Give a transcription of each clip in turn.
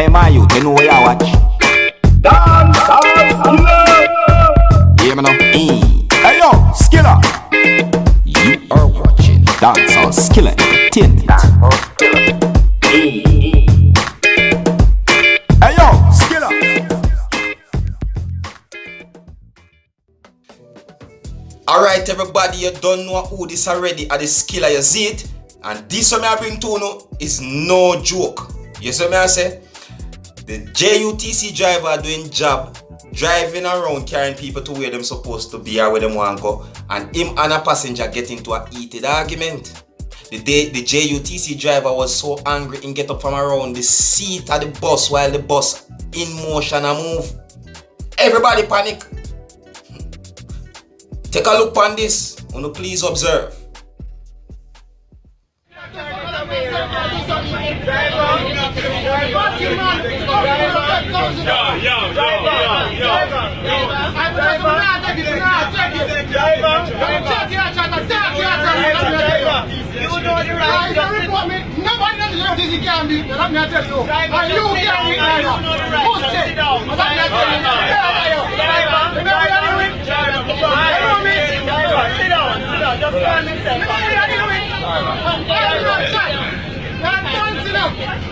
Hey my youth, you know what you watch? Dance Skiller. Yeah, man. Hey yo, Skiller. You are watching Dancehall Skiller Entertainment. Hey yo, Skiller. Alright everybody, you don't know who this already at the Skiller, you see it? And this one I bring to you is no joke. You see what I say? The JUTC driver doing job, driving around carrying people to where them supposed to be or where them want to go, and him and a passenger get into a heated argument. The JUTC driver was so angry he get up from around the seat of the bus while the bus in motion and move. Everybody panic. Take a look on this. Please observe.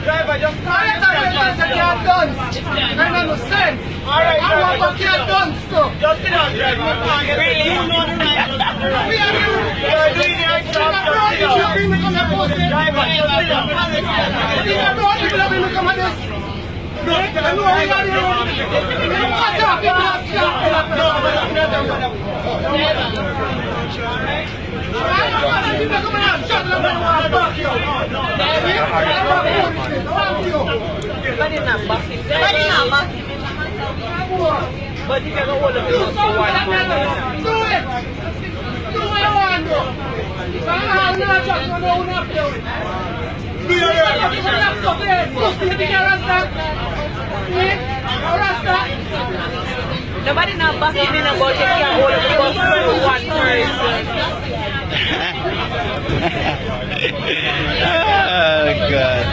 Driver, just call it out. You're done. That makes no sense. Alright, I want to get done stuff. Just sit down, driver. Really? You know the right. We are doing the right stuff. Driver, just sit down. But you can hold them in the one. Do it! Do what you want to do. I'm not just going to do it. Do you nobody now backing in about you can't hold the bus for one person. Oh God.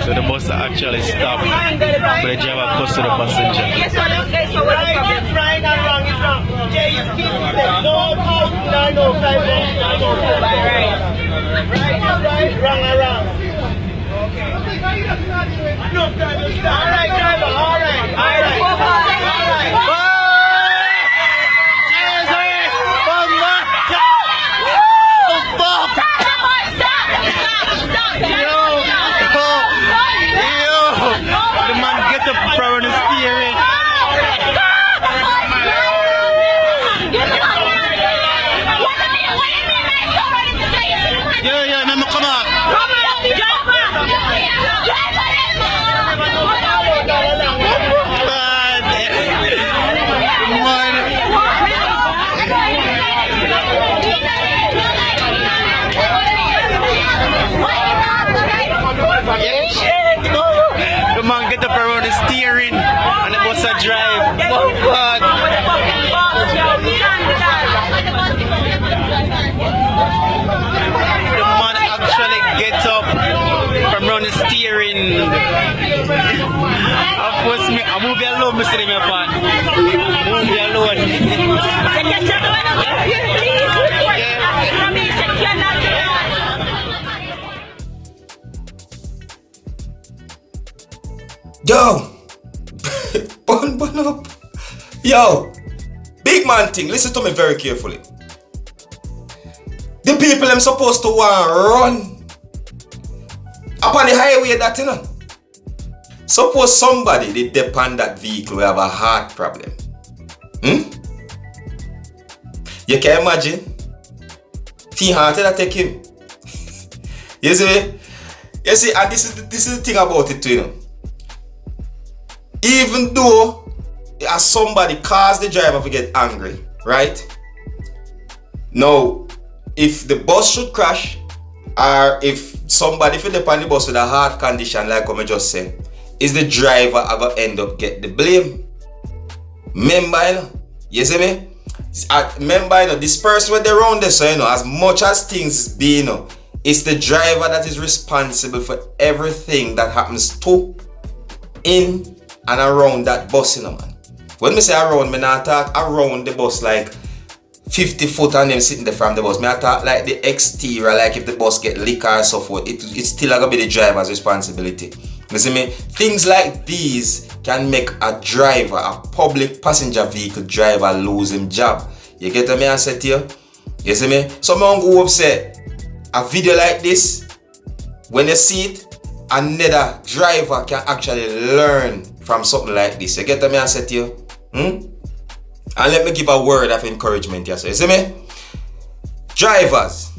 So the bus actually stopped, but the driver pushed the passenger. Yes, so what is right and wrong is wrong. JUTC said no out, no five, no right. Right is right, wrong and wrong. Okay. No, alright, driver, alright. The man get up around the steering and the bus a drive. Oh God. The man actually gets up from around the steering. Of course, I won't be alone, Mr. Pan. I won't be alone. Yo, bun up. Yo, big man thing, listen to me very carefully. The people them supposed to want run up on the highway that you know. Suppose somebody they depend that vehicle will have a heart problem. You can imagine? Fee heart that take him. You see, and this is the thing about it too, you know. Even though as somebody caused the driver to get angry, right? Now, if the bus should crash, or if somebody fell upon the bus with a heart condition, like I just said, is the driver gonna end up get the blame? Remember, you know? You see me? Remember, you know, this person when they're around there, so you know, as much as things be, you know, it's the driver that is responsible for everything that happens to, in, and around that bus, you know, man. When me say around, me not talk around the bus like 50 foot and them sitting there from the bus. Me talk like the exterior, like if the bus get liquor or so forth, it's still gonna be the driver's responsibility. You see me? Things like these can make a driver, a public passenger vehicle driver, lose him job. You get what I say to you? You see me? Someone go up say, a video like this, when you see it, another driver can actually learn from something like this. You get what I say to you? And let me give a word of encouragement here. So you see me? Drivers,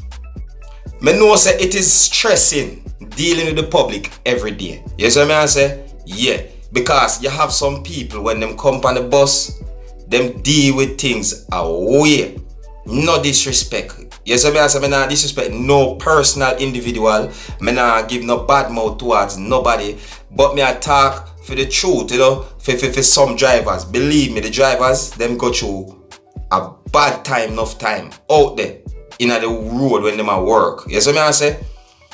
me know say it is stressing dealing with the public every day. You see what I say? Yeah. Because you have some people when them come on the bus, them deal with things away. No disrespect. You see what I say? Me not disrespect no personal individual. Me not give no bad mouth towards nobody. But me I talk for the truth, you know, for some drivers. Believe me, the drivers, them go through a bad time, enough time out there in the road when them at work. You see what I say?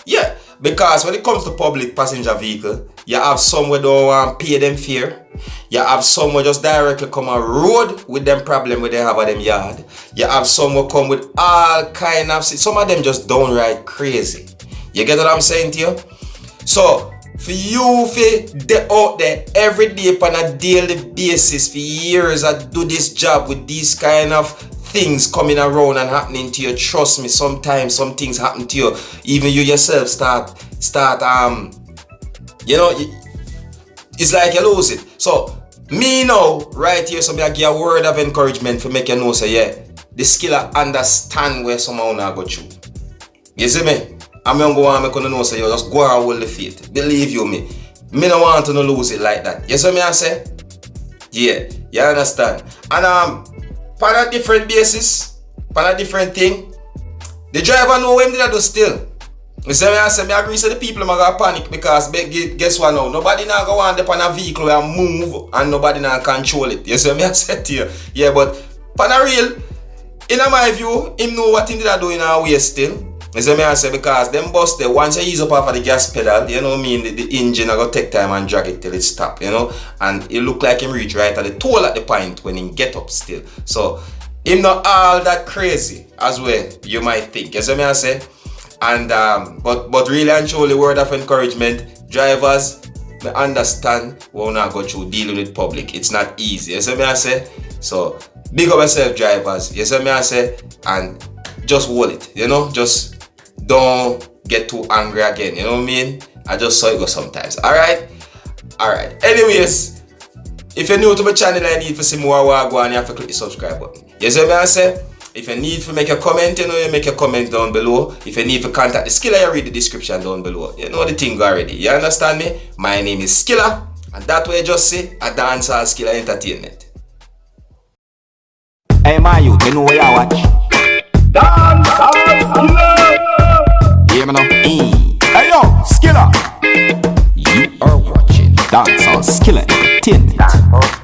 Yeah, because when it comes to public passenger vehicle, you have some where don't want to pay them fare. You have some where just directly come on road with them problem where they have at them yard. You have some who come with all kind of, some of them just downright crazy. You get what I'm saying to you? So, for you to out there every day on a daily basis for years I do this job with these kind of things coming around and happening to you, trust me, sometimes some things happen to you. Even you yourself start you know, it's like you lose it. So me now, right here, so I give a word of encouragement for make you know say yeah, the skiller understand where someone now go through. You see me? I'm going to go and make you know say you just go and hold the faith. Believe you me. Me no want to lose it like that. You see me I say? Yeah, you understand. And on a different basis, on a different thing, the driver know what him did I do still. You see me I say, I agree say the people are going to panic because guess what now? Nobody now go on on a vehicle and move and nobody now control it. You see me I say to you? Yeah, but on a real, in my view, him know what him did I do in our way still. You see me I say because them bus there, once you ease up off of the gas pedal, you know what I mean, the engine I go take time and drag it till it stop, you know, and it look like him reach right at the toll at the point when him get up still. So him not all that crazy as well you might think. You see me I say? And but really and truly word of encouragement, drivers, me understand what we not go through dealing with public. It's not easy. You see me I say? So big up yourself drivers, you see me I say, and just hold it, you know, just don't get too angry again, you know what I mean? I just saw it go sometimes. Alright? Anyways, if you're new to my channel and you need to see more Wagwan, you have to click the subscribe button. You see what I say? If you need to make a comment, you know, you make a comment down below. If you need to contact the Skiller, you read the description down below. You know the thing already. You understand me? My name is Skiller, and that way just say a Dancehall Skiller Entertainment. Hey, my youth, you know what you watch? Dancehall Skiller. Hear me now? Hey yo, Skiller! You are watching Dancehall Skiller Entertainment.